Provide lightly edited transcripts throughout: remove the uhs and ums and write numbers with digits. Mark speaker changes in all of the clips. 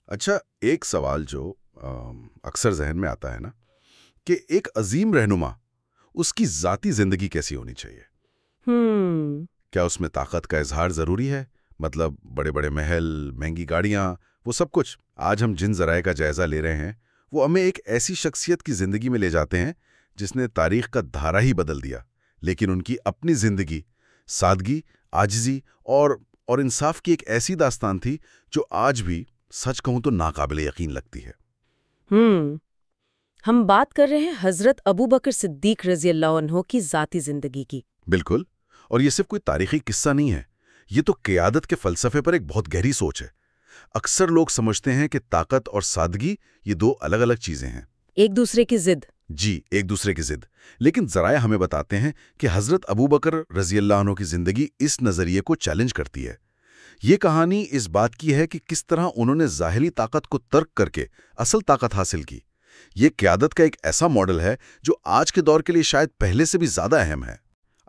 Speaker 1: اچھا، ایک سوال جو اکثر ذہن میں آتا ہے نا کہ ایک عظیم رہنما اس کی ذاتی زندگی کیسی ہونی چاہیے؟ کیا اس میں طاقت کا اظہار ضروری ہے؟ مطلب بڑے بڑے محل، مہنگی گاڑیاں، وہ سب کچھ؟ آج ہم جن ذرائع کا جائزہ لے رہے ہیں وہ ہمیں ایک ایسی شخصیت کی زندگی میں لے جاتے ہیں جس نے تاریخ کا دھارا ہی بدل دیا، لیکن ان کی اپنی زندگی سادگی، عاجزی اور انصاف کی ایک ایسی داستان تھی جو آج بھی سچ کہوں تو ناقابل یقین لگتی ہے۔
Speaker 2: ہم بات کر رہے ہیں حضرت ابوبکر صدیق رضی اللہ عنہ کی ذاتی زندگی کی۔
Speaker 1: بالکل، اور یہ صرف کوئی تاریخی قصہ نہیں ہے، یہ تو قیادت کے فلسفے پر ایک بہت گہری سوچ ہے۔ اکثر لوگ سمجھتے ہیں کہ طاقت اور سادگی یہ دو الگ الگ چیزیں ہیں،
Speaker 2: ایک دوسرے کی ضد۔
Speaker 1: جی، ایک دوسرے کی ضد، لیکن ذرائع ہمیں بتاتے ہیں کہ حضرت ابوبکر رضی اللہ عنہ کی زندگی اس نظریے کو چیلنج کرتی ہے۔ یہ کہانی اس بات کی ہے کہ کس طرح انہوں نے ظاہری طاقت کو ترک کر کے اصل طاقت حاصل کی۔ یہ قیادت کا ایک ایسا ماڈل ہے جو آج کے دور کے لیے شاید پہلے سے بھی زیادہ اہم ہے۔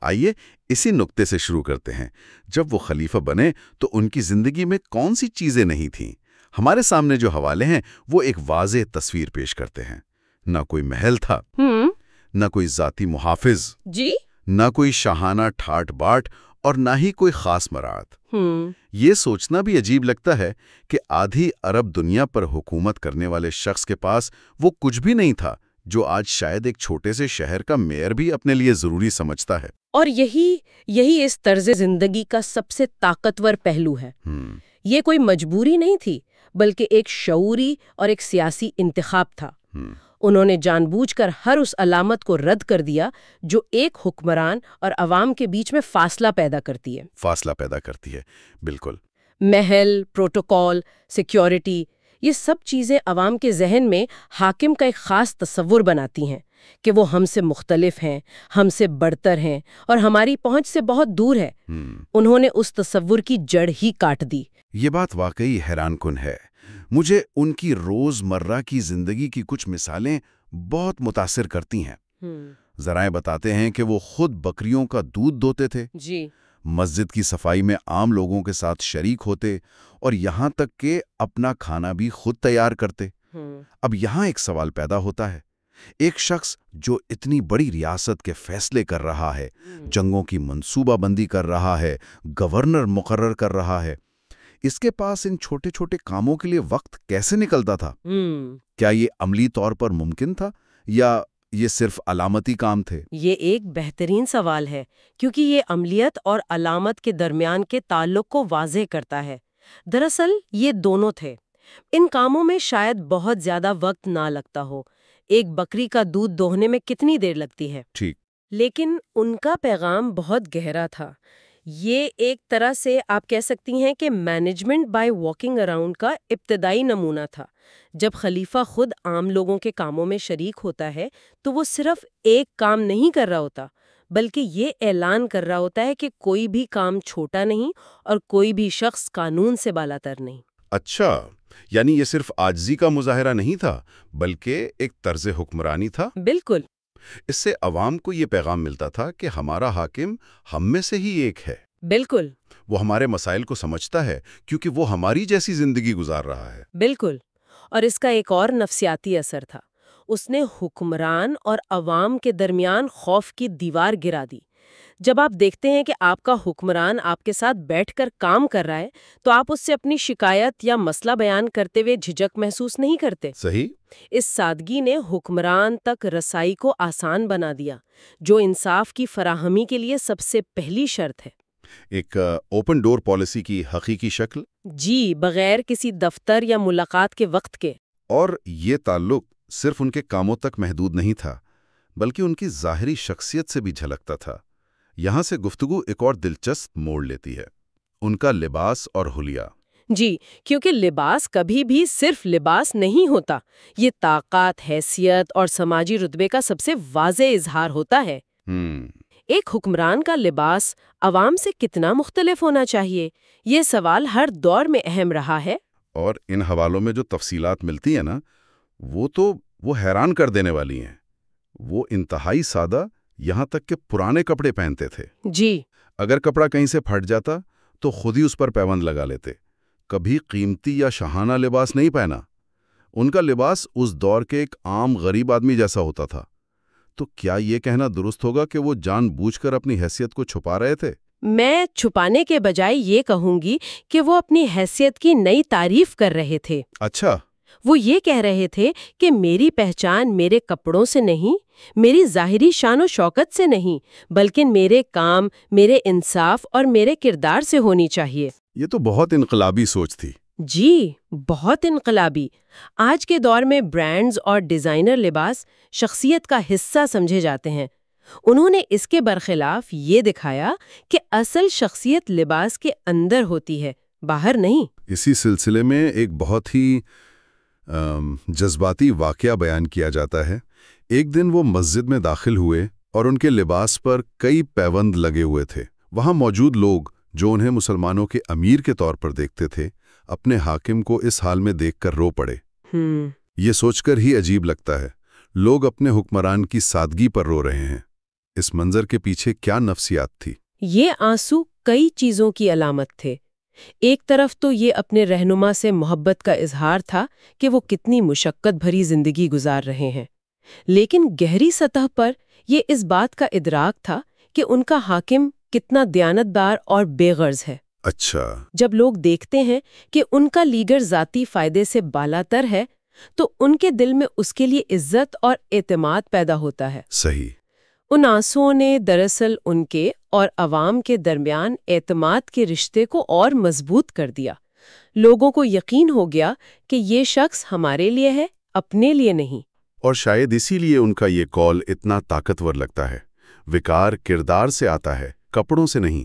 Speaker 1: آئیے اسی نقطے سے شروع کرتے ہیں۔ جب وہ خلیفہ بنے تو ان کی زندگی میں کون سی چیزیں نہیں تھیں؟ ہمارے سامنے جو حوالے ہیں وہ ایک واضح تصویر پیش کرتے ہیں۔ نہ کوئی محل تھا، نہ کوئی ذاتی محافظ،
Speaker 2: جی،
Speaker 1: نہ کوئی شاہانہ ٹھاٹ باٹ، اور نہ ہی کوئی خاص مراعات۔ یہ سوچنا بھی عجیب لگتا ہے کہ آدھی عرب دنیا پر حکومت کرنے والے شخص کے پاس وہ کچھ بھی نہیں تھا جو آج شاید ایک چھوٹے سے شہر کا میئر بھی اپنے لیے ضروری سمجھتا ہے۔
Speaker 2: اور یہی اس طرز زندگی کا سب سے طاقتور پہلو ہے۔ یہ کوئی مجبوری نہیں تھی، بلکہ ایک شعوری اور ایک سیاسی انتخاب تھا۔ انہوں نے جان بوجھ کر ہر اس علامت کو رد کر دیا جو ایک حکمران اور عوام کے بیچ میں فاصلہ پیدا کرتی ہے۔
Speaker 1: بالکل۔
Speaker 2: محل، پروٹوکول، سیکیورٹی، یہ سب چیزیں عوام کے ذہن میں حاکم کا ایک خاص تصور بناتی ہیں کہ وہ ہم سے مختلف ہیں، ہم سے بڑھتر ہیں اور ہماری پہنچ سے بہت دور ہے۔ انہوں نے اس تصور کی جڑ ہی کاٹ دی۔
Speaker 1: یہ بات واقعی حیران کن ہے۔ مجھے ان کی روز مرہ کی زندگی کی کچھ مثالیں بہت متاثر کرتی ہیں۔ ذرائع بتاتے ہیں کہ وہ خود بکریوں کا دودھ دوتے تھے،
Speaker 2: جی،
Speaker 1: مسجد کی صفائی میں عام لوگوں کے ساتھ شریک ہوتے، اور یہاں تک کہ اپنا کھانا بھی خود تیار کرتے۔ اب یہاں ایک سوال پیدا ہوتا ہے، ایک شخص جو اتنی بڑی ریاست کے فیصلے کر رہا ہے، جنگوں کی منصوبہ بندی کر رہا ہے، گورنر مقرر کر رہا ہے، اس کے پاس ان چھوٹے چھوٹے کاموں کے لیے وقت کیسے نکلتا تھا؟ کیا یہ عملی طور پر ممکن تھا یا یہ صرف علامتی کام تھے؟
Speaker 2: یہ ایک بہترین سوال ہے، کیونکہ یہ عملیت اور علامت کے درمیان کے تعلق کو واضح کرتا ہے۔ دراصل یہ دونوں تھے۔ ان کاموں میں شاید بہت زیادہ وقت نہ لگتا ہو، ایک بکری کا دودھ دوہنے میں کتنی دیر لگتی ہے؟
Speaker 1: ٹھیک۔
Speaker 2: لیکن ان کا پیغام بہت گہرا تھا۔ یہ ایک طرح سے آپ کہہ سکتی ہیں کہ مینجمنٹ بائی واکنگ اراؤنڈ کا ابتدائی نمونہ تھا۔ جب خلیفہ خود عام لوگوں کے کاموں میں شریک ہوتا ہے تو وہ صرف ایک کام نہیں کر رہا ہوتا، بلکہ یہ اعلان کر رہا ہوتا ہے کہ کوئی بھی کام چھوٹا نہیں اور کوئی بھی شخص قانون سے بالاتر نہیں۔
Speaker 1: اچھا، یعنی یہ صرف عاجزی کا مظاہرہ نہیں تھا بلکہ ایک طرز حکمرانی تھا۔
Speaker 2: بالکل۔
Speaker 1: اس سے عوام کو یہ پیغام ملتا تھا کہ ہمارا حاکم ہم میں سے ہی ایک ہے۔
Speaker 2: بالکل۔
Speaker 1: وہ ہمارے مسائل کو سمجھتا ہے کیونکہ وہ ہماری جیسی زندگی گزار رہا ہے۔
Speaker 2: بالکل۔ اور اس کا ایک اور نفسیاتی اثر تھا۔ اس نے حکمران اور عوام کے درمیان خوف کی دیوار گرا دی۔ جب آپ دیکھتے ہیں کہ آپ کا حکمران آپ کے ساتھ بیٹھ کر کام کر رہا ہے تو آپ اس سے اپنی شکایت یا مسئلہ بیان کرتے ہوئے جھجک محسوس نہیں کرتے۔
Speaker 1: صحیح۔
Speaker 2: اس سادگی نے حکمران تک رسائی کو آسان بنا دیا، جو انصاف کی فراہمی کے لیے سب سے پہلی شرط ہے۔
Speaker 1: ایک اوپن ڈور پالیسی کی حقیقی شکل۔
Speaker 2: جی، بغیر کسی دفتر یا ملاقات کے وقت کے۔
Speaker 1: اور یہ تعلق صرف ان کے کاموں تک محدود نہیں تھا بلکہ ان کی ظاہری شخصیت سے بھی جھلکتا تھا۔ یہاں سے گفتگو ایک اور دلچسپ موڑ لیتی ہے، ان کا لباس اور حلیہ۔
Speaker 2: جی، کیونکہ لباس کبھی بھی صرف لباس نہیں ہوتا، یہ طاقت، حیثیت اور سماجی رتبے کا سب سے واضح اظہار ہوتا ہے۔ ایک حکمران کا لباس عوام سے کتنا مختلف ہونا چاہیے؟ یہ سوال ہر دور میں اہم رہا ہے۔
Speaker 1: اور ان حوالوں میں جو تفصیلات ملتی ہیں نا، وہ حیران کر دینے والی ہیں۔ وہ انتہائی سادہ، یہاں تک کہ پرانے کپڑے پہنتے تھے۔
Speaker 2: جی۔
Speaker 1: اگر کپڑا کہیں سے پھٹ جاتا تو خود ہی اس پر پیوند لگا لیتے کبھی قیمتی یا شاہانہ لباس نہیں پہنا۔ ان کا لباس اس دور کے ایک عام غریب آدمی جیسا ہوتا تھا۔ تو کیا یہ کہنا درست ہوگا کہ وہ جان بوجھ کر اپنی حیثیت کو چھپا رہے تھے؟
Speaker 2: میں چھپانے کے بجائے یہ کہوں گی کہ وہ اپنی حیثیت کی نئی تعریف کر رہے تھے۔
Speaker 1: اچھا۔
Speaker 2: وہ یہ کہہ رہے تھے کہ میری پہچان میرے کپڑوں سے نہیں، میری ظاہری شان و شوکت سے نہیں، بلکہ میرے کام، میرے انصاف اور میرے کردار سے ہونی چاہیے۔
Speaker 1: یہ تو بہت انقلابی سوچ تھی۔
Speaker 2: جی، بہت انقلابی۔ آج کے دور میں برانڈز اور ڈیزائنر لباس شخصیت کا حصہ سمجھے جاتے ہیں۔ انہوں نے اس کے برخلاف یہ دکھایا کہ اصل شخصیت لباس کے اندر ہوتی ہے، باہر نہیں۔
Speaker 1: اسی سلسلے میں ایک بہت ہی جذباتی واقعہ بیان کیا جاتا ہے۔ ایک دن وہ مسجد میں داخل ہوئے اور ان کے لباس پر کئی پیوند لگے ہوئے تھے۔ وہاں موجود لوگ، جو انہیں مسلمانوں کے امیر کے طور پر دیکھتے تھے، اپنے حاکم کو اس حال میں دیکھ کر رو پڑے۔ یہ سوچ کر ہی عجیب لگتا ہے، لوگ اپنے حکمران کی سادگی پر رو رہے ہیں۔ اس منظر کے پیچھے کیا نفسیات تھی؟
Speaker 2: یہ آنسو کئی چیزوں کی علامت تھے۔ ایک طرف تو یہ اپنے رہنما سے محبت کا اظہار تھا کہ وہ کتنی مشقت بھری زندگی گزار رہے ہیں، لیکن گہری سطح پر یہ اس بات کا ادراک تھا کہ ان کا حاکم کتنا دیانتدار اور بے غرض ہے۔
Speaker 1: اچھا۔
Speaker 2: جب لوگ دیکھتے ہیں کہ ان کا لیڈر ذاتی فائدے سے بالاتر ہے تو ان کے دل میں اس کے لیے عزت اور اعتماد پیدا ہوتا ہے۔
Speaker 1: صحیح۔
Speaker 2: ان آنسوؤں نے دراصل ان کے اور عوام کے درمیان اعتماد کے رشتے کو اور مضبوط کر دیا۔ لوگوں کو یقین ہو گیا کہ یہ شخص ہمارے لیے ہے، اپنے لیے نہیں۔
Speaker 1: اور شاید اسی لیے ان کا یہ قول اتنا طاقتور لگتا ہے۔ وقار کردار سے آتا ہے، کپڑوں سے نہیں۔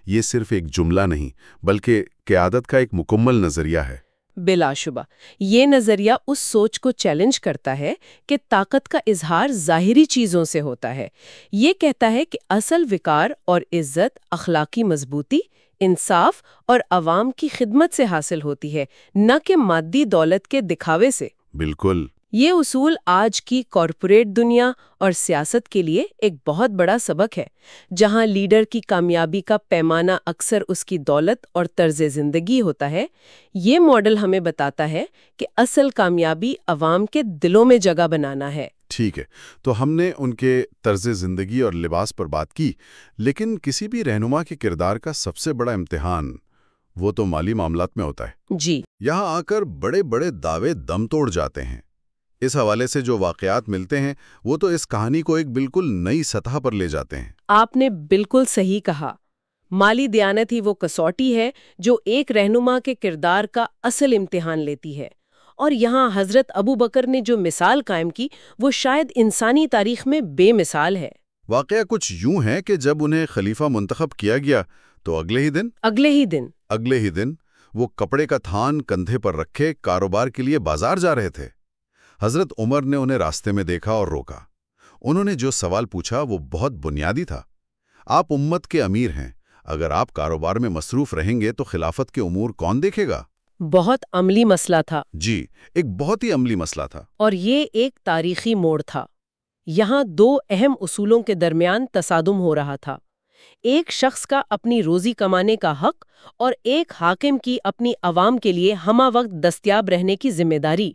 Speaker 1: یہ صرف ایک جملہ نہیں، بلکہ قیادت کا ایک مکمل نظریہ ہے۔
Speaker 2: بلا شبہ یہ نظریہ اس سوچ کو چیلنج کرتا ہے کہ طاقت کا اظہار ظاہری چیزوں سے ہوتا ہے۔ یہ کہتا ہے کہ اصل وقار اور عزت اخلاقی مضبوطی، انصاف اور عوام کی خدمت سے حاصل ہوتی ہے، نہ کہ مادی دولت کے دکھاوے سے۔
Speaker 1: بالکل۔
Speaker 2: یہ اصول آج کی کارپوریٹ دنیا اور سیاست کے لیے ایک بہت بڑا سبق ہے، جہاں لیڈر کی کامیابی کا پیمانہ اکثر اس کی دولت اور طرز زندگی ہوتا ہے۔ یہ ماڈل ہمیں بتاتا ہے کہ اصل کامیابی عوام کے دلوں میں جگہ بنانا ہے۔
Speaker 1: ٹھیک ہے، تو ہم نے ان کے طرز زندگی اور لباس پر بات کی، لیکن کسی بھی رہنما کے کردار کا سب سے بڑا امتحان وہ تو مالی معاملات میں ہوتا ہے۔
Speaker 2: جی،
Speaker 1: یہاں آ کر بڑے بڑے دعوے دم توڑ جاتے ہیں۔ اس حوالے سے جو واقعات ملتے ہیں وہ تو اس کہانی کو ایک بالکل نئی سطح پر لے جاتے ہیں۔
Speaker 2: آپ نے بالکل صحیح کہا۔ مالی دیانت ہی وہ کسوٹی ہے جو ایک رہنما کے کردار کا اصل امتحان لیتی ہے، اور یہاں حضرت ابو بکر نے جو مثال قائم کی وہ شاید انسانی تاریخ میں بے مثال ہے۔
Speaker 1: واقعہ کچھ یوں ہے کہ جب انہیں خلیفہ منتخب کیا گیا تو اگلے ہی دن وہ کپڑے کا تھان کندھے پر رکھے کاروبار کے لیے بازار جا رہے تھے۔ حضرت عمر نے انہیں راستے میں دیکھا اور روکا۔ انہوں نے جو سوال پوچھا وہ بہت بنیادی تھا۔ آپ امت کے امیر ہیں، اگر آپ کاروبار میں مصروف رہیں گے تو خلافت کے امور کون دیکھے گا؟
Speaker 2: بہت عملی مسئلہ تھا۔
Speaker 1: جی، ایک بہت ہی عملی مسئلہ تھا۔
Speaker 2: اور یہ ایک تاریخی موڑ تھا۔ یہاں دو اہم اصولوں کے درمیان تصادم ہو رہا تھا، ایک شخص کا اپنی روزی کمانے کا حق اور ایک حاکم کی اپنی عوام کے لیے ہمہ وقت دستیاب رہنے کی ذمہ داری۔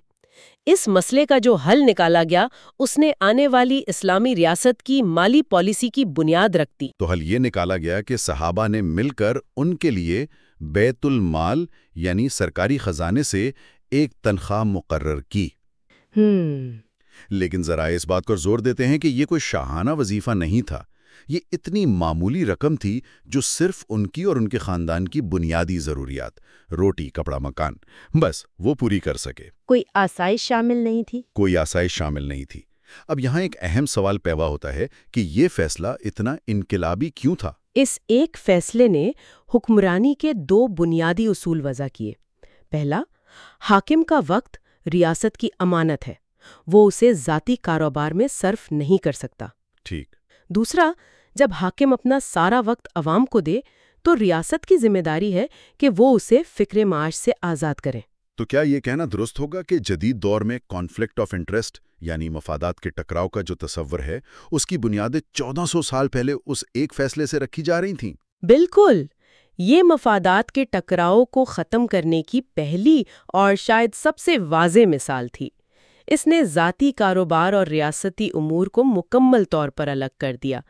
Speaker 2: اس مسئلے کا جو حل نکالا گیا اس نے آنے والی اسلامی ریاست کی مالی پالیسی کی بنیاد رکھ دی۔
Speaker 1: تو حل یہ نکالا گیا کہ صحابہ نے مل کر ان کے لیے بیت المال یعنی سرکاری خزانے سے ایک تنخواہ مقرر کی۔ لیکن ذرائع اس بات پر زور دیتے ہیں کہ یہ کوئی شاہانہ وظیفہ نہیں تھا، یہ اتنی معمولی رقم تھی جو صرف ان کی اور ان کے خاندان کی بنیادی ضروریات، روٹی کپڑا مکان، بس وہ پوری کر سکے۔
Speaker 2: کوئی آسائش شامل نہیں تھی۔
Speaker 1: اب یہاں ایک اہم سوال پیدا ہوتا ہے کہ یہ فیصلہ اتنا انقلابی کیوں تھا؟
Speaker 2: اس ایک فیصلے نے حکمرانی کے دو بنیادی اصول وضع کیے۔ پہلا، حاکم کا وقت ریاست کی امانت ہے، وہ اسے ذاتی کاروبار میں صرف نہیں کر سکتا۔
Speaker 1: ٹھیک۔
Speaker 2: دوسرا، جب حاکم اپنا سارا وقت عوام کو دے تو ریاست کی ذمہ داری ہے کہ وہ اسے فکر معاش سے آزاد کرے۔
Speaker 1: تو کیا یہ کہنا درست ہوگا کہ جدید دور میں کانفلکٹ آف انٹرسٹ یعنی مفادات کے ٹکراؤ کا جو تصور ہے اس کی بنیادیں 1400 سال پہلے اس ایک فیصلے سے رکھی جا رہی تھیں؟
Speaker 2: بالکل، یہ مفادات کے ٹکراؤ کو ختم کرنے کی پہلی اور شاید سب سے واضح مثال تھی۔ اس نے ذاتی کاروبار اور ریاستی امور کو مکمل طور پر الگ کر دیا۔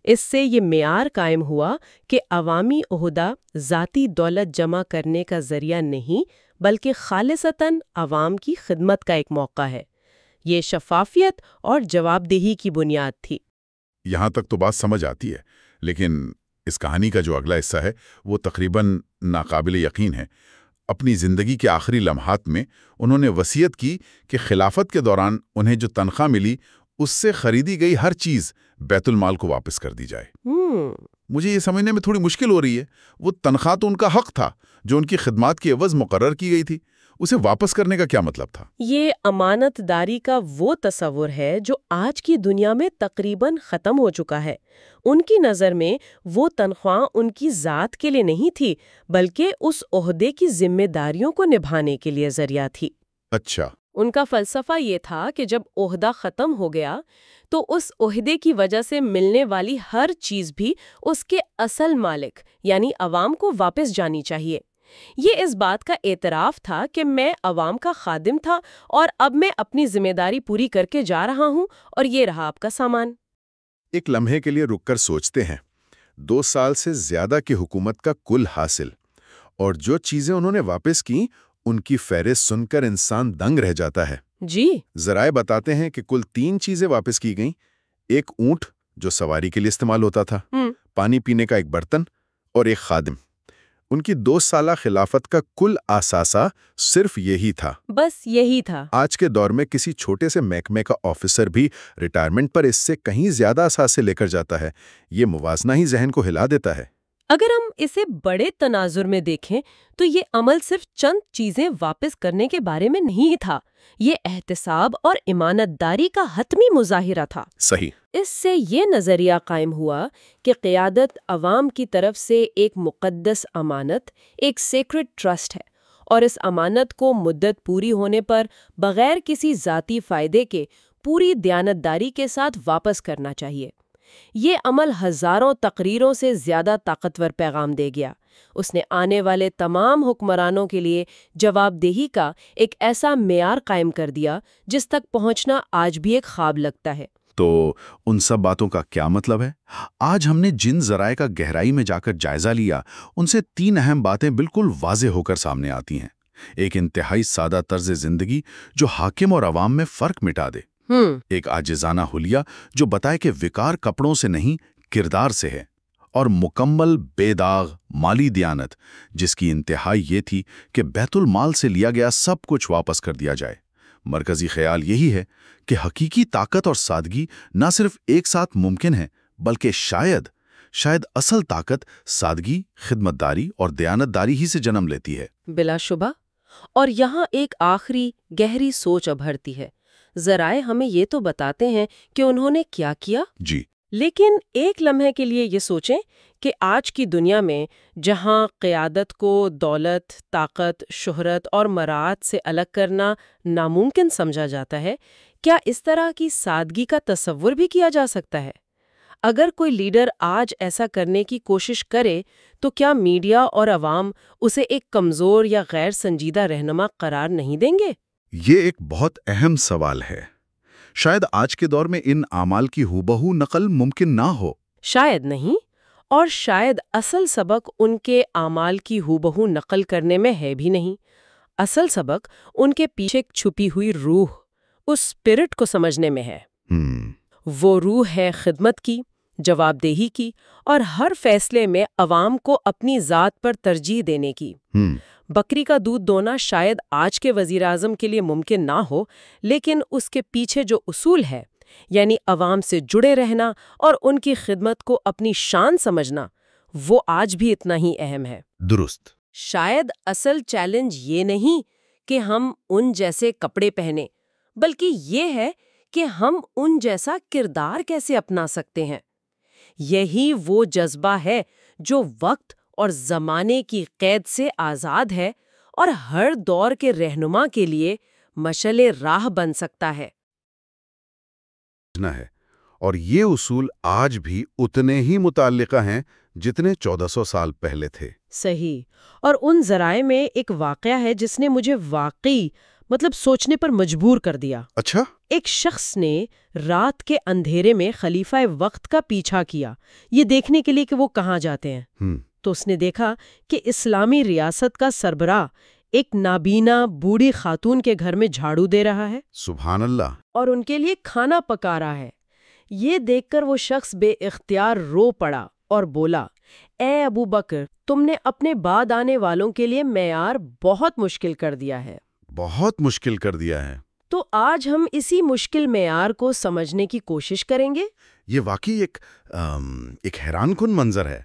Speaker 2: اس سے یہ معیار قائم ہوا کہ عوامی عہدہ ذاتی دولت جمع کرنے کا ذریعہ نہیں بلکہ خالصتاً عوام کی خدمت کا ایک موقع ہے۔ یہ شفافیت اور جواب دہی کی بنیاد تھی۔
Speaker 3: یہاں تک تو بات سمجھ آتی ہے، لیکن اس کہانی کا جو اگلا حصہ ہے وہ تقریباً ناقابل یقین ہے۔ اپنی زندگی کے آخری لمحات میں انہوں نے وصیت کی کہ خلافت کے دوران انہیں جو تنخواہ ملی اس سے خریدی گئی ہر چیز بیت المال کو واپس کر دی جائے۔ مجھے یہ سمجھنے میں تھوڑی مشکل ہو رہی ہے، وہ تنخواہ تو ان کا حق تھا جو ان کی خدمات کی عوض مقرر کی گئی تھی، اسے واپس کرنے کا کیا مطلب تھا؟
Speaker 2: یہ امانت داری کا وہ تصور ہے جو آج کی دنیا میں تقریباً ختم ہو چکا ہے۔ ان کی نظر میں وہ تنخواہ ان کی ذات کے لیے نہیں تھی بلکہ اس عہدے کی ذمہ داریوں کو نبھانے کے لیے ذریعہ تھی۔
Speaker 3: اچھا۔
Speaker 2: ان کا فلسفہ یہ تھا کہ جب عہدہ ختم ہو گیا تو اس عہدے کی وجہ سے ملنے والی ہر چیز بھی اس کے اصل مالک یعنی عوام کو واپس جانی چاہیے۔ یہ اس بات کا اعتراف تھا کہ میں عوام کا خادم تھا اور اب میں اپنی ذمہ داری پوری کر کے جا رہا ہوں اور یہ رہا آپ کا سامان۔
Speaker 1: ایک لمحے کے لیے رک کر سوچتے ہیں، 2 سال سے زیادہ کی حکومت کا کل حاصل اور جو چیزیں انہوں نے واپس کی ان کی فہرست سن کر انسان دنگ رہ جاتا ہے۔
Speaker 2: جی،
Speaker 1: ذرائع بتاتے ہیں کہ کل 3 چیزیں واپس کی گئیں، ایک اونٹ جو سواری کے لیے استعمال ہوتا تھا، پانی پینے کا ایک برتن اور ایک خادم۔ ان کی 2 سالہ خلافت کا کل اثاثہ صرف یہی تھا۔
Speaker 2: بس یہی تھا۔
Speaker 1: آج کے دور میں کسی چھوٹے سے محکمے کا آفیسر بھی ریٹائرمنٹ پر اس سے کہیں زیادہ اثاثے لے کر جاتا ہے۔ یہ موازنہ ہی ذہن کو ہلا دیتا ہے۔
Speaker 2: اگر ہم اسے بڑے تناظر میں دیکھیں تو یہ عمل صرف چند چیزیں واپس کرنے کے بارے میں نہیں تھا، یہ احتساب اور امانت داری کا حتمی مظاہرہ تھا۔
Speaker 1: صحیح۔
Speaker 2: اس سے یہ نظریہ قائم ہوا کہ قیادت عوام کی طرف سے ایک مقدس امانت، ایک سیکرڈ ٹرسٹ ہے، اور اس امانت کو مدت پوری ہونے پر بغیر کسی ذاتی فائدے کے پوری دیانتداری کے ساتھ واپس کرنا چاہیے۔ یہ عمل ہزاروں تقریروں سے زیادہ طاقتور پیغام دے گیا۔ اس نے آنے والے تمام حکمرانوں کے لیے جواب دہی کا ایک ایسا معیار قائم کر دیا جس تک پہنچنا آج بھی ایک خواب لگتا ہے۔
Speaker 1: تو ان سب باتوں کا کیا مطلب ہے؟ آج ہم نے جن ذرائع کا گہرائی میں جا کر جائزہ لیا ان سے 3 اہم باتیں بالکل واضح ہو کر سامنے آتی ہیں۔ ایک انتہائی سادہ طرز زندگی جو حاکم اور عوام میں فرق مٹا دے، ایک عاجزانہ حلیہ جو بتائے کہ وقار کپڑوں سے نہیں کردار سے ہے، اور مکمل بے داغ مالی دیانت جس کی انتہا یہ تھی کہ بیت المال سے لیا گیا سب کچھ واپس کر دیا جائے۔ مرکزی خیال یہی ہے کہ حقیقی طاقت اور سادگی نہ صرف ایک ساتھ ممکن ہے بلکہ شاید اصل طاقت سادگی، خدمتداری اور دیانتداری ہی سے جنم لیتی ہے۔
Speaker 2: بلا شبہ۔ اور یہاں ایک آخری گہری سوچ ابھرتی ہے۔ ذرائع ہمیں یہ تو بتاتے ہیں کہ انہوں نے کیا کیا،
Speaker 1: جی،
Speaker 2: لیکن ایک لمحے کے لیے یہ سوچیں کہ آج کی دنیا میں جہاں قیادت کو دولت، طاقت، شہرت اور مراعات سے الگ کرنا ناممکن سمجھا جاتا ہے، کیا اس طرح کی سادگی کا تصور بھی کیا جا سکتا ہے؟ اگر کوئی لیڈر آج ایسا کرنے کی کوشش کرے تو کیا میڈیا اور عوام اسے ایک کمزور یا غیر سنجیدہ رہنما قرار نہیں دیں گے؟
Speaker 1: یہ ایک بہت اہم سوال ہے۔ شاید آج کے دور میں ان اعمال کی ہو نقل ممکن نہ ہو۔
Speaker 2: شاید نہیں، اور شاید اصل سبق ان کے اعمال کی ہو نقل کرنے میں ہے بھی نہیں۔ اصل سبق ان کے پیچھے چھپی ہوئی روح، اس اسپرٹ کو سمجھنے میں ہے۔ وہ روح ہے خدمت کی، جواب دہی کی، اور ہر فیصلے میں عوام کو اپنی ذات پر ترجیح دینے کی۔ بکری کا دودھ دونا شاید آج کے وزیراعظم کے لیے ممکن نہ ہو، لیکن اس کے پیچھے جو اصول ہے، یعنی عوام سے جڑے رہنا اور ان کی خدمت کو اپنی شان سمجھنا، وہ آج بھی اتنا ہی اہم ہے۔
Speaker 1: درست۔
Speaker 2: شاید اصل چیلنج یہ نہیں کہ ہم ان جیسے کپڑے پہنیں، بلکہ یہ ہے کہ ہم ان جیسا کردار کیسے اپنا سکتے ہیں۔ یہی وہ جذبہ ہے جو وقت اور زمانے کی قید سے آزاد ہے اور ہر دور کے رہنما کے لیے مشعل راہ بن سکتا ہے۔
Speaker 1: اور یہ اصول آج بھی اتنے ہی متعلقہ ہیں جتنے 1400 سال پہلے تھے۔
Speaker 2: صحیح۔ اور ان ذرائع میں ایک واقعہ ہے جس نے مجھے واقعی سوچنے پر مجبور کر دیا۔
Speaker 1: اچھا؟
Speaker 2: ایک شخص نے رات کے اندھیرے میں خلیفہ وقت کا پیچھا کیا، یہ دیکھنے کے لیے کہ وہ کہاں جاتے ہیں۔ تو اس نے دیکھا کہ اسلامی ریاست کا سربراہ ایک نابینا بوڑھی خاتون کے گھر میں جھاڑو دے رہا ہے،
Speaker 1: سبحان اللہ۔
Speaker 2: اور ان کے لیے کھانا پکا رہا ہے۔ یہ دیکھ کر وہ شخص بے اختیار رو پڑا اور بولا، اے ابو بکر، تم نے اپنے بعد آنے والوں کے لیے معیار بہت مشکل کر دیا ہے۔
Speaker 1: بہت مشکل کر دیا ہے۔
Speaker 2: تو آج ہم اسی مشکل معیار کو سمجھنے کی کوشش کریں گے۔
Speaker 1: یہ واقعی ایک حیران کن منظر ہے۔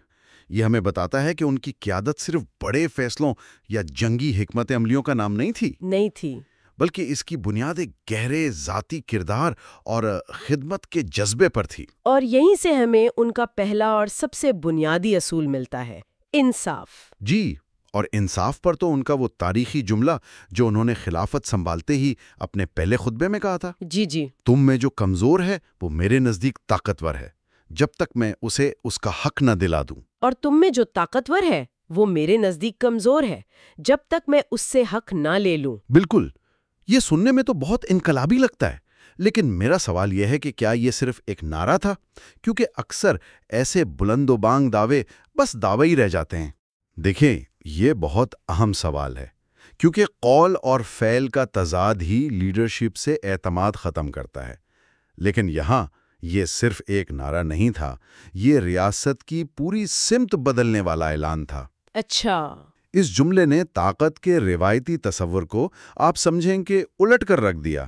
Speaker 1: یہ ہمیں بتاتا ہے کہ ان کی قیادت صرف بڑے فیصلوں یا جنگی حکمت عملیوں کا نام نہیں تھی، بلکہ اس کی بنیاد ایک گہرے ذاتی کردار اور خدمت کے جذبے پر تھی۔
Speaker 2: اور یہیں سے ہمیں ان کا پہلا اور سب سے بنیادی اصول ملتا ہے، انصاف۔
Speaker 1: جی، اور انصاف پر تو ان کا وہ تاریخی جملہ جو انہوں نے خلافت سنبھالتے ہی اپنے پہلے خطبے میں کہا تھا،
Speaker 2: جی،
Speaker 1: تم میں جو کمزور ہے وہ میرے نزدیک طاقتور ہے، جب تک میں اسے اس کا حق نہ دلا دوں۔
Speaker 2: اور تم میں جو طاقتور ہے وہ میرے نزدیک کمزور ہے، جب تک میں اس سے حق نہ لے لوں۔
Speaker 1: بالکل، یہ سننے میں تو بہت انقلابی لگتا ہے، لیکن میرا سوال یہ ہے کہ کیا یہ صرف ایک نعرہ تھا؟ کیونکہ اکثر ایسے بلند و بانگ دعوے بس دعوے ہی رہ جاتے ہیں۔ دیکھیں، یہ بہت اہم سوال ہے، کیونکہ قول اور فعل کا تضاد ہی لیڈرشپ سے اعتماد ختم کرتا ہے۔ لیکن یہاں یہ صرف ایک نعرہ نہیں تھا، یہ ریاست کی پوری سمت بدلنے والا اعلان تھا۔
Speaker 2: اچھا۔
Speaker 1: اس جملے نے طاقت کے روایتی تصور کو آپ سمجھیں کہ الٹ کر رکھ دیا۔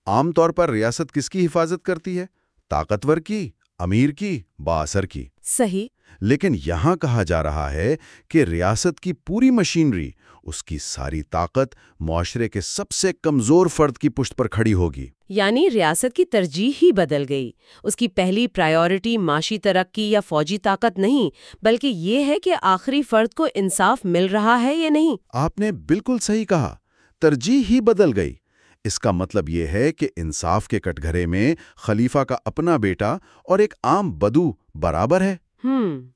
Speaker 1: عام طور پر ریاست کس کی حفاظت کرتی ہے؟ طاقتور کی، امیر کی، بااثر کی۔
Speaker 2: صحیح۔
Speaker 1: لیکن یہاں کہا جا رہا ہے کہ ریاست کی پوری مشینری، اس کی ساری طاقت معاشرے کے سب سے کمزور فرد کی پشت پر کھڑی ہوگی۔
Speaker 2: یعنی ریاست کی ترجیح ہی بدل گئی۔ اس کی پہلی پرائیورٹی معاشی ترقی یا فوجی طاقت نہیں، بلکہ یہ ہے کہ آخری فرد کو انصاف مل رہا ہے یا نہیں۔
Speaker 1: آپ نے بالکل صحیح کہا، ترجیح ہی بدل گئی۔ اس کا مطلب یہ ہے کہ انصاف کے کٹگھرے میں خلیفہ کا اپنا بیٹا اور ایک عام بدو برابر ہے۔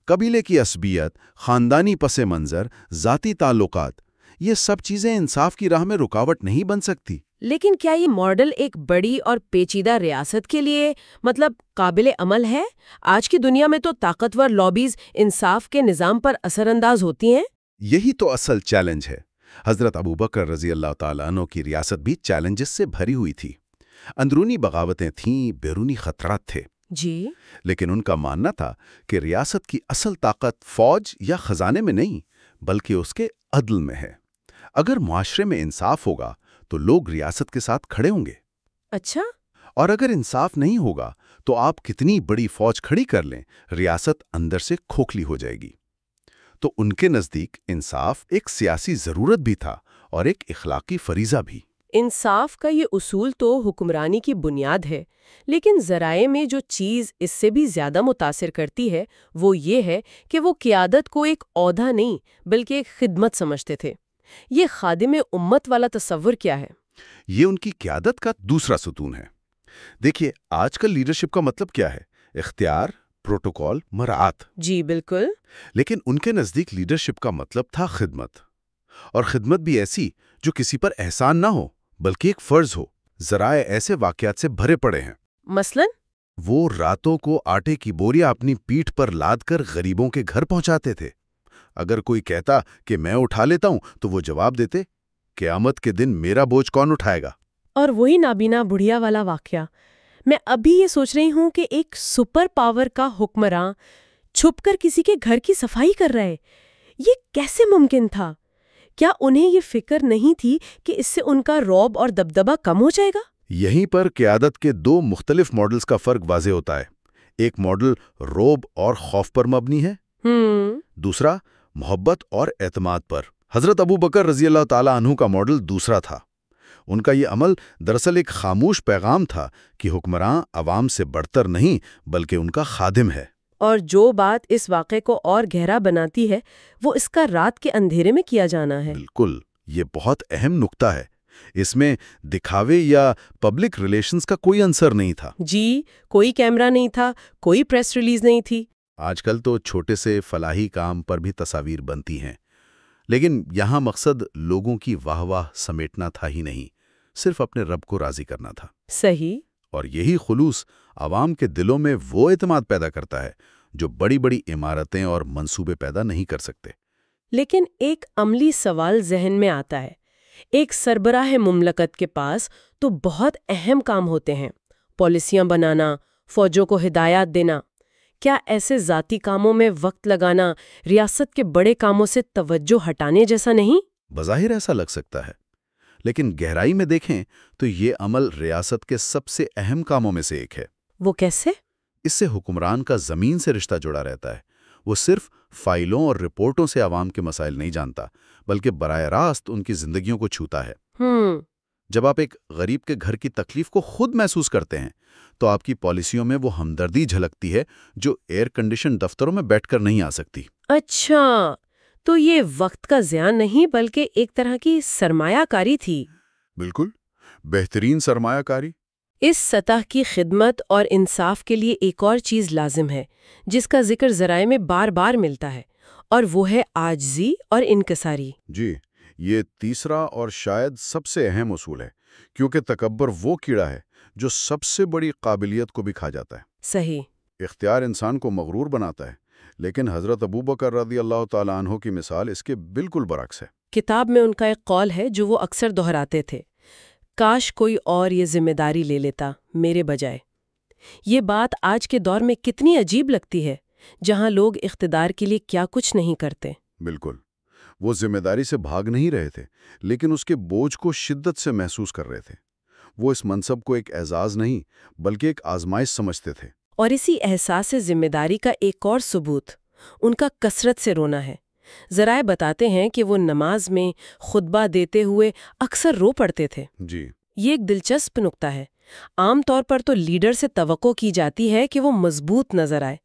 Speaker 1: قبیلے کی عصبیت، خاندانی پس منظر، ذاتی تعلقات، یہ سب چیزیں انصاف کی راہ میں رکاوٹ نہیں بن سکتی۔
Speaker 2: لیکن کیا یہ ماڈل ایک بڑی اور پیچیدہ ریاست کے لیے قابل عمل ہے؟ آج کی دنیا میں تو طاقتور لابیز انصاف کے نظام پر اثر انداز ہوتی ہیں۔
Speaker 1: یہی تو اصل چیلنج ہے۔ حضرت ابوبکر رضی اللہ تعالیٰ عنہ کی ریاست بھی چیلنجز سے بھری ہوئی تھی۔ اندرونی بغاوتیں تھیں، بیرونی خطرات تھے۔
Speaker 2: جی۔
Speaker 1: لیکن ان کا ماننا تھا کہ ریاست کی اصل طاقت فوج یا خزانے میں نہیں، بلکہ اس کے عدل میں ہے۔ اگر معاشرے میں انصاف ہوگا تو لوگ ریاست کے ساتھ کھڑے ہوں گے۔
Speaker 2: اچھا۔
Speaker 1: اور اگر انصاف نہیں ہوگا تو آپ کتنی بڑی فوج کھڑی کر لیں، ریاست اندر سے کھوکھلی ہو جائے گی۔ تو ان کے نزدیک انصاف ایک سیاسی ضرورت بھی تھا اور ایک اخلاقی فریضہ بھی۔
Speaker 2: انصاف کا یہ اصول تو حکمرانی کی بنیاد ہے، لیکن ذرائع میں جو چیز اس سے بھی زیادہ متاثر کرتی ہے وہ یہ ہے کہ وہ قیادت کو ایک عہدہ نہیں بلکہ ایک خدمت سمجھتے تھے۔ یہ خادم امت والا تصور کیا ہے؟
Speaker 1: یہ ان کی قیادت کا دوسرا ستون ہے۔ دیکھیے، آج کل لیڈرشپ کا مطلب کیا ہے؟ اختیار، پروٹوکول، مراعات۔
Speaker 2: جی بالکل۔
Speaker 1: لیکن ان کے نزدیک لیڈرشپ کا مطلب تھا خدمت، اور خدمت بھی ایسی جو کسی پر احسان نہ ہو بلکہ ایک فرض ہو۔ ذرائع ایسے واقعات سے بھرے پڑے ہیں۔
Speaker 2: مثلاً
Speaker 1: وہ راتوں کو آٹے کی بوریاں اپنی پیٹھ پر لاد کر غریبوں کے گھر پہنچاتے تھے۔ اگر کوئی کہتا کہ میں اٹھا لیتا ہوں تو وہ جواب دیتے، قیامت کے دن میرا بوجھ کون اٹھائے گا؟
Speaker 2: اور وہی نابینا بڑھیا والا واقعہ، میں ابھی یہ سوچ رہی ہوں کہ ایک سپر پاور کا حکمراں چھپ کر کسی کے گھر کی صفائی کر رہا ہے۔ یہ کیسے ممکن تھا؟ کیا انہیں یہ فکر نہیں تھی کہ اس سے ان کا رعب اور دبدبہ کم ہو جائے گا؟
Speaker 1: یہیں پر قیادت کے دو مختلف ماڈلز کا فرق واضح ہوتا ہے۔ ایک ماڈل رعب اور خوف پر مبنی ہے، دوسرا محبت اور اعتماد پر۔ حضرت ابوبکر رضی اللہ تعالیٰ عنہ کا ماڈل دوسرا تھا۔ ان کا یہ عمل دراصل ایک خاموش پیغام تھا کہ حکمراں عوام سے بڑھتر نہیں بلکہ ان کا خادم ہے۔
Speaker 2: اور جو بات اس واقعے کو اور گہرا بناتی ہے وہ اس کا رات کے اندھیرے میں کیا جانا ہے۔
Speaker 1: بالکل، یہ بہت اہم نکتہ ہے۔ اس میں دکھاوے یا پبلک ریلیشنز کا کوئی عنصر نہیں تھا۔
Speaker 2: جی، کوئی کیمرہ نہیں تھا، کوئی پریس ریلیز نہیں تھی۔
Speaker 1: آج کل تو چھوٹے سے فلاحی کام پر بھی تصاویر بنتی ہیں، لیکن یہاں مقصد لوگوں کی واہ واہ سمیٹنا تھا ہی نہیں، صرف اپنے رب کو راضی کرنا تھا۔
Speaker 2: صحیح۔
Speaker 1: اور یہی خلوص عوام کے دلوں میں وہ اعتماد پیدا کرتا ہے جو بڑی بڑی عمارتیں اور منصوبے پیدا نہیں کر سکتے۔
Speaker 2: لیکن ایک عملی سوال ذہن میں آتا ہے۔ ایک سربراہ مملکت کے پاس تو بہت اہم کام ہوتے ہیں، پالیسیاں بنانا، فوجوں کو ہدایات دینا۔ کیا ایسے ذاتی کاموں میں وقت لگانا ریاست کے بڑے کاموں سے توجہ ہٹانے جیسا نہیں؟
Speaker 1: بظاہر ایسا لگ سکتا ہے، لیکن گہرائی میں دیکھیں تو یہ عمل ریاست کے سب سے اہم کاموں میں سے ایک ہے۔
Speaker 2: وہ کیسے؟
Speaker 1: اس سے حکمران کا زمین سے رشتہ جڑا رہتا ہے۔ وہ صرف فائلوں اور رپورٹوں سے عوام کے مسائل نہیں جانتا، بلکہ براہ راست ان کی زندگیوں کو چھوتا ہے۔ جب آپ ایک غریب کے گھر کی تکلیف کو خود محسوس کرتے ہیں تو آپ کی پالیسیوں میں وہ ہمدردی جھلکتی ہے جو ایئر کنڈیشن دفتروں میں بیٹھ کر نہیں آ سکتی۔
Speaker 2: اچھا، تو یہ وقت کا ضیاع نہیں بلکہ ایک طرح کی سرمایہ کاری تھی۔
Speaker 3: بالکل، بہترین سرمایہ کاری۔
Speaker 2: اس سطح کی خدمت اور انصاف کے لیے ایک اور چیز لازم ہے جس کا ذکر ذرائع میں بار بار ملتا ہے، اور وہ ہے عاجزی اور انکساری۔
Speaker 3: جی، یہ تیسرا اور شاید سب سے اہم اصول ہے، کیونکہ تکبر وہ کیڑا ہے جو سب سے بڑی قابلیت کو بھی کھا جاتا ہے۔
Speaker 2: صحیح۔
Speaker 3: اختیار انسان کو مغرور بناتا ہے، لیکن حضرت ابوبکر رضی اللہ تعالیٰ عنہ کی مثال اس کے بالکل برعکس ہے۔
Speaker 2: کتاب میں ان کا ایک قول ہے جو وہ اکثر دہراتے تھے، کاش کوئی اور یہ ذمہ داری لے لیتا میرے بجائے۔ یہ بات آج کے دور میں کتنی عجیب لگتی ہے، جہاں لوگ اقتدار کے لیے کیا کچھ نہیں کرتے۔
Speaker 3: بالکل، وہ ذمہ داری سے بھاگ نہیں رہے تھے، لیکن اس کے بوجھ کو شدت سے محسوس کر رہے تھے۔ وہ اس منصب کو ایک اعزاز نہیں بلکہ ایک آزمائش سمجھتے تھے۔
Speaker 2: اور اسی احساس ذمہ داری کا ایک اور ثبوت ان کا کثرت سے رونا ہے۔ ذرائع بتاتے ہیں کہ وہ نماز میں خطبہ دیتے ہوئے اکثر رو پڑتے تھے۔
Speaker 3: جی،
Speaker 2: یہ ایک دلچسپ نکتہ ہے۔ عام طور پر تو لیڈر سے توقع کی جاتی ہے کہ وہ مضبوط نظر آئے،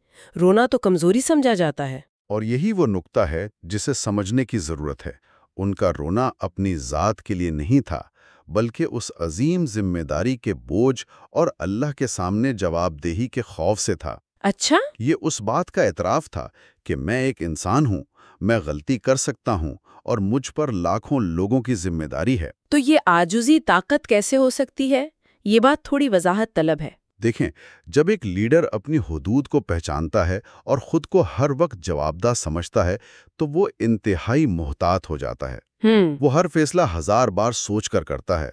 Speaker 2: رونا تو کمزوری سمجھا جاتا ہے۔
Speaker 3: اور یہی وہ نکتہ ہے جسے سمجھنے کی ضرورت ہے۔ ان کا رونا اپنی ذات کے لیے نہیں تھا، بلکہ اس عظیم ذمہ داری کے بوجھ اور اللہ کے سامنے جواب دہی کے خوف سے تھا۔
Speaker 2: اچھا،
Speaker 3: یہ اس بات کا اعتراف تھا کہ میں ایک انسان ہوں، میں غلطی کر سکتا ہوں، اور مجھ پر لاکھوں لوگوں کی ذمہ داری ہے۔
Speaker 2: تو یہ عاجزی طاقت کیسے ہو سکتی ہے؟ یہ بات تھوڑی وضاحت طلب ہے۔
Speaker 3: دیکھیں، جب ایک لیڈر اپنی حدود کو پہچانتا ہے اور خود کو ہر وقت جوابدہ سمجھتا ہے تو وہ انتہائی محتاط ہو جاتا ہے۔ وہ ہر فیصلہ 1000 بار سوچ کر کرتا ہے،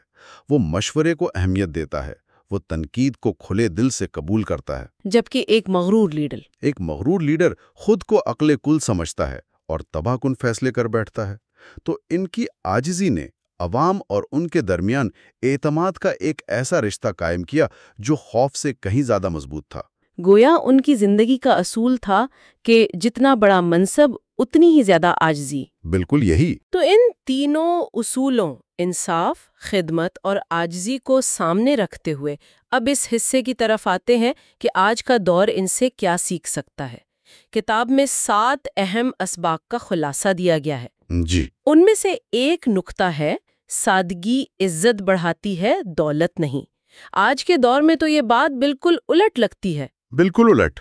Speaker 3: وہ مشورے کو اہمیت دیتا ہے، وہ تنقید کو کھلے دل سے قبول کرتا ہے۔
Speaker 2: جبکہ ایک مغرور لیڈر
Speaker 3: خود کو عقل کل سمجھتا ہے اور تباہ کن فیصلے کر بیٹھتا ہے۔ تو ان کی عاجزی نے عوام اور ان کے درمیان اعتماد کا ایک ایسا رشتہ قائم کیا جو خوف سے کہیں زیادہ مضبوط تھا۔
Speaker 2: گویا ان کی زندگی کا اصول تھا کہ جتنا بڑا منصب اتنی ہی زیادہ عاجزی۔
Speaker 3: بالکل یہی۔
Speaker 2: تو ان تینوں اصولوں، انصاف، خدمت اور عاجزی کو سامنے رکھتے ہوئے اب اس حصے کی طرف آتے ہیں کہ آج کا دور ان سے کیا سیکھ سکتا ہے۔ کتاب میں 7 اہم اسباق کا خلاصہ دیا گیا ہے۔
Speaker 3: جی،
Speaker 2: ان میں سے ایک نکتہ ہے، سادگی عزت بڑھاتی ہے، دولت نہیں۔ آج کے دور میں تو یہ بات بالکل الٹ لگتی ہے۔
Speaker 3: بالکل الٹ۔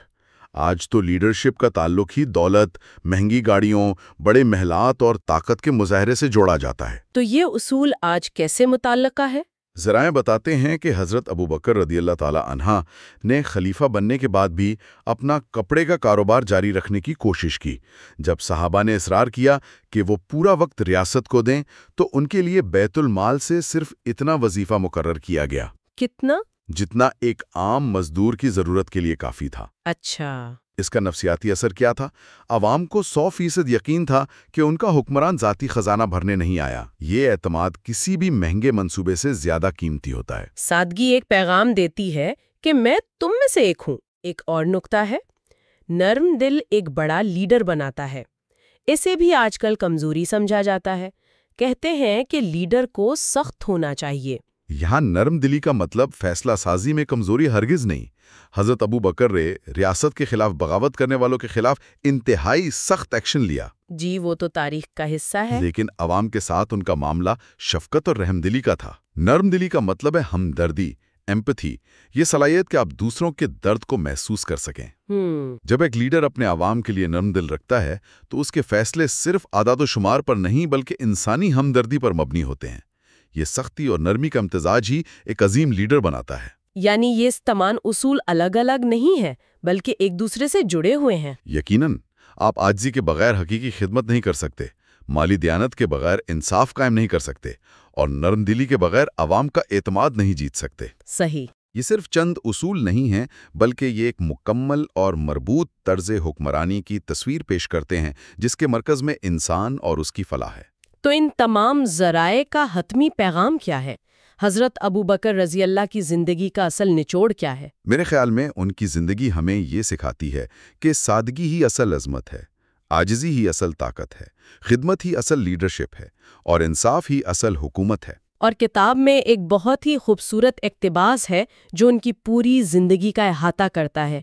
Speaker 3: آج تو لیڈرشپ کا تعلق ہی دولت، مہنگی گاڑیوں، بڑے محلات اور طاقت کے مظاہرے سے جوڑا جاتا ہے۔
Speaker 2: تو یہ اصول آج کیسے متعلقہ ہے؟
Speaker 3: ذرائع بتاتے ہیں کہ حضرت ابوبکر رضی اللہ تعالی عنہ نے خلیفہ بننے کے بعد بھی اپنا کپڑے کا کاروبار جاری رکھنے کی کوشش کی۔ جب صحابہ نے اصرار کیا کہ وہ پورا وقت ریاست کو دیں تو ان کے لیے بیت المال سے صرف اتنا وظیفہ مقرر کیا گیا،
Speaker 2: کتنا؟
Speaker 3: جتنا ایک عام مزدور کی ضرورت کے لیے کافی تھا۔
Speaker 2: اچھا،
Speaker 3: اس کا نفسیاتی اثر کیا تھا؟ عوام کو 100% یقین تھا کہ ان کا حکمران ذاتی خزانہ بھرنے نہیں آیا۔ یہ اعتماد کسی بھی مہنگے منصوبے سے زیادہ قیمتی ہوتا ہے۔
Speaker 2: سادگی ایک پیغام دیتی ہے کہ میں تم میں سے ایک ہوں۔ ایک اور نکتہ ہے، نرم دل ایک بڑا لیڈر بناتا ہے۔ اسے بھی آج کل کمزوری سمجھا جاتا ہے۔ کہتے ہیں کہ لیڈر کو سخت ہونا چاہیے۔
Speaker 3: یہاں نرم دلی کا مطلب فیصلہ سازی میں کمزوری ہرگز نہیں۔ حضرت ابوبکر نے ریاست کے خلاف بغاوت کرنے والوں کے خلاف انتہائی سخت ایکشن لیا۔
Speaker 2: جی، وہ تو تاریخ کا حصہ ہے۔
Speaker 3: لیکن عوام کے ساتھ ان کا معاملہ شفقت اور رحم دلی کا تھا۔ نرم دلی کا مطلب ہے ہمدردی، ایمپتھی، یہ صلاحیت کہ آپ دوسروں کے درد کو محسوس کر سکیں۔ جب ایک لیڈر اپنے عوام کے لیے نرم دل رکھتا ہے تو اس کے فیصلے صرف اعداد و شمار پر نہیں بلکہ انسانی ہمدردی پر مبنی ہوتے ہیں۔ یہ سختی اور نرمی کا امتزاج ہی ایک عظیم لیڈر بناتا ہے۔
Speaker 2: یعنی یہ تمام اصول الگ الگ نہیں ہے بلکہ ایک دوسرے سے جڑے ہوئے ہیں۔
Speaker 3: یقیناً، آپ عاجزی کے بغیر حقیقی خدمت نہیں کر سکتے، مالی دیانت کے بغیر انصاف قائم نہیں کر سکتے، اور نرم دلی کے بغیر عوام کا اعتماد نہیں جیت سکتے۔
Speaker 2: صحیح۔
Speaker 3: یہ صرف چند اصول نہیں ہیں بلکہ یہ ایک مکمل اور مربوط طرز حکمرانی کی تصویر پیش کرتے ہیں جس کے مرکز میں انسان اور اس کی فلاح ہے۔
Speaker 2: تو ان تمام ذرائع کا حتمی پیغام کیا ہے؟ حضرت ابوبکر رضی اللہ کی زندگی کا اصل نچوڑ کیا ہے؟
Speaker 3: میرے خیال میں ان کی زندگی ہمیں یہ سکھاتی ہے کہ سادگی ہی اصل عظمت ہے، عاجزی ہی اصل طاقت ہے، خدمت ہی اصل لیڈرشپ ہے، اور انصاف ہی اصل حکومت ہے۔
Speaker 2: اور کتاب میں ایک بہت ہی خوبصورت اقتباس ہے جو ان کی پوری زندگی کا احاطہ کرتا ہے۔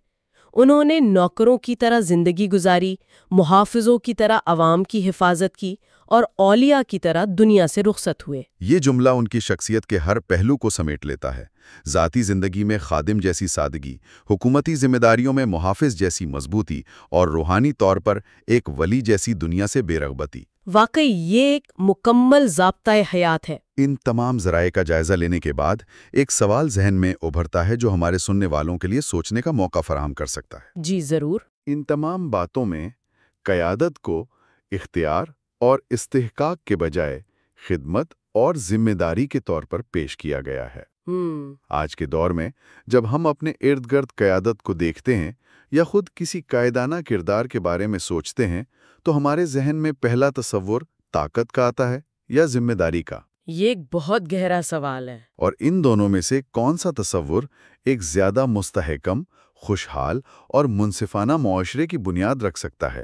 Speaker 2: انہوں نے نوکروں کی طرح زندگی گزاری، محافظوں کی طرح عوام کی حفاظت کی، اور اولیاء کی طرح دنیا سے رخصت ہوئے۔
Speaker 3: یہ جملہ ان کی شخصیت کے ہر پہلو کو سمیٹ لیتا ہے، ذاتی زندگی میں خادم جیسی سادگی، حکومتی ذمہ داریوں میں محافظ جیسی مضبوطی، اور روحانی طور پر ایک ولی جیسی دنیا سے بے رغبتی۔
Speaker 2: واقعی یہ ایک مکمل ضابطۂ حیات ہے۔
Speaker 3: ان تمام ذرائع کا جائزہ لینے کے بعد ایک سوال ذہن میں ابھرتا ہے جو ہمارے سننے والوں کے لیے سوچنے کا موقع فراہم کر سکتا ہے۔
Speaker 2: جی ضرور۔
Speaker 3: ان تمام باتوں میں قیادت کو اختیار اور استحقاق کے بجائے خدمت اور ذمہ داری کے طور پر پیش کیا گیا ہے۔ آج کے دور میں جب ہم اپنے ارد گرد قیادت کو دیکھتے ہیں یا خود کسی قائدانہ کردار کے بارے میں سوچتے ہیں تو ہمارے ذہن میں پہلا تصور طاقت کا آتا ہے یا ذمہ داری کا؟
Speaker 2: یہ ایک بہت گہرا سوال ہے۔
Speaker 3: اور ان دونوں میں سے کون سا تصور ایک زیادہ مستحکم، خوشحال اور منصفانہ معاشرے کی بنیاد رکھ سکتا ہے؟